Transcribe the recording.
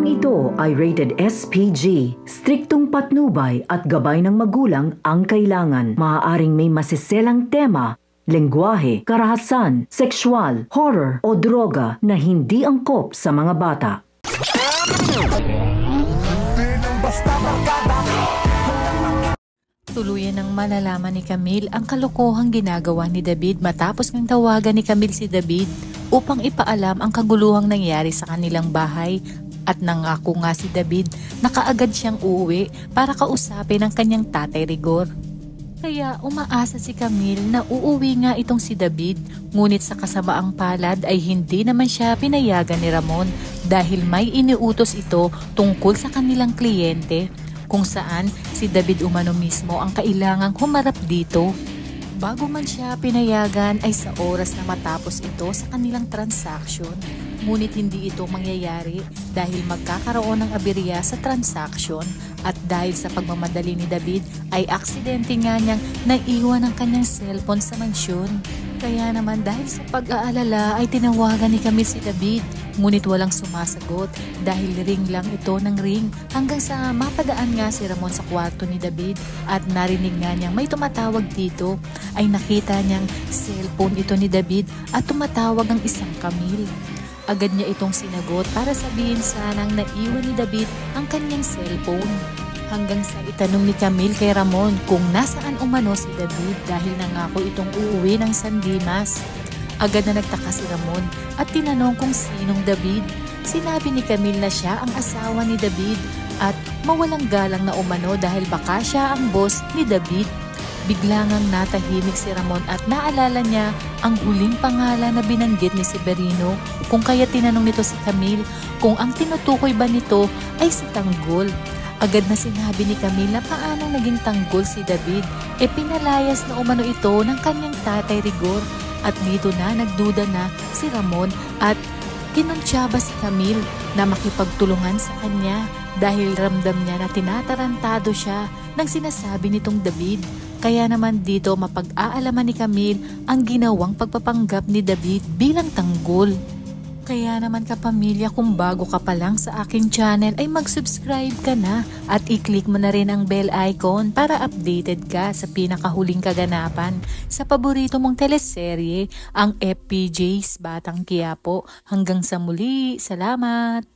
Programang ito ay rated SPG. Striktong patnubay at gabay ng magulang ang kailangan. Maaaring may masiselang tema, lengguwahe, karahasan, sexual, horror o droga na hindi angkop sa mga bata. Tuluyan ng malalaman ni Camille ang kalokohang ginagawa ni David matapos ngang tawagan ni Camille si David upang ipaalam ang kaguluhang nangyari sa kanilang bahay, at nangako nga si David na kaagad siyang uuwi para kausapin ang kanyang tatay Rigor. Kaya umaasa si Camille na uuwi nga itong si David, ngunit sa kasamaang palad ay hindi naman siya pinayagan ni Ramon dahil may iniutos ito tungkol sa kanilang kliyente, kung saan si David umano mismo ang kailangang humarap dito. Bago man siya pinayagan ay sa oras na matapos ito sa kanilang transaksyon, ngunit hindi ito mangyayari dahil magkakaroon ng aberya sa transaksyon, at dahil sa pagmamadali ni David ay aksidente nga niyang naiwan ang kanyang cellphone sa mansyon. Kaya naman dahil sa pag-aalala ay tinawagan ni Camille si David, ngunit walang sumasagot dahil ring lang ito ng ring, hanggang sa mapadaan nga si Ramon sa kwarto ni David at narinig nga niyang may tumatawag dito. Ay nakita niyang cellphone ito ni David at tumatawag ang isang Camille. Agad niya itong sinagot para sabihin sanang naiwan ni David ang kanyang cellphone. Hanggang sa itanong ni Camille kay Ramon kung nasaan umano si David dahil nangako itong uuwi ng San Dimas. Agad na nagtaka si Ramon at tinanong kung sinong David. Sinabi ni Camille na siya ang asawa ni David at mawalang galang na umano dahil baka siya ang boss ni David. Bigla ngang natahimik si Ramon at naalala niya ang huling pangalan na binanggit ni Severino, kung kaya tinanong nito si Camille kung ang tinutukoy ba nito ay si Tanggol. Agad na sinabi ni Camille na paanong naging tanggol si David, pinalayas na umano ito ng kanyang tatay Rigor, at dito na nagduda na si Ramon at kinuntsaba si Camille na makipagtulungan sa kanya dahil ramdam niya na tinatarantado siya ng sinasabi nitong David. Kaya naman dito mapag-aalaman ni Camille ang ginawang pagpapanggap ni David bilang tanggol. Kaya naman kapamilya, kung bago ka pa lang sa aking channel ay mag-subscribe ka na at i-click mo na rin ang bell icon para updated ka sa pinakahuling kaganapan sa paborito mong teleserye, ang FPJ's Batang Quiapo. Hanggang sa muli, salamat!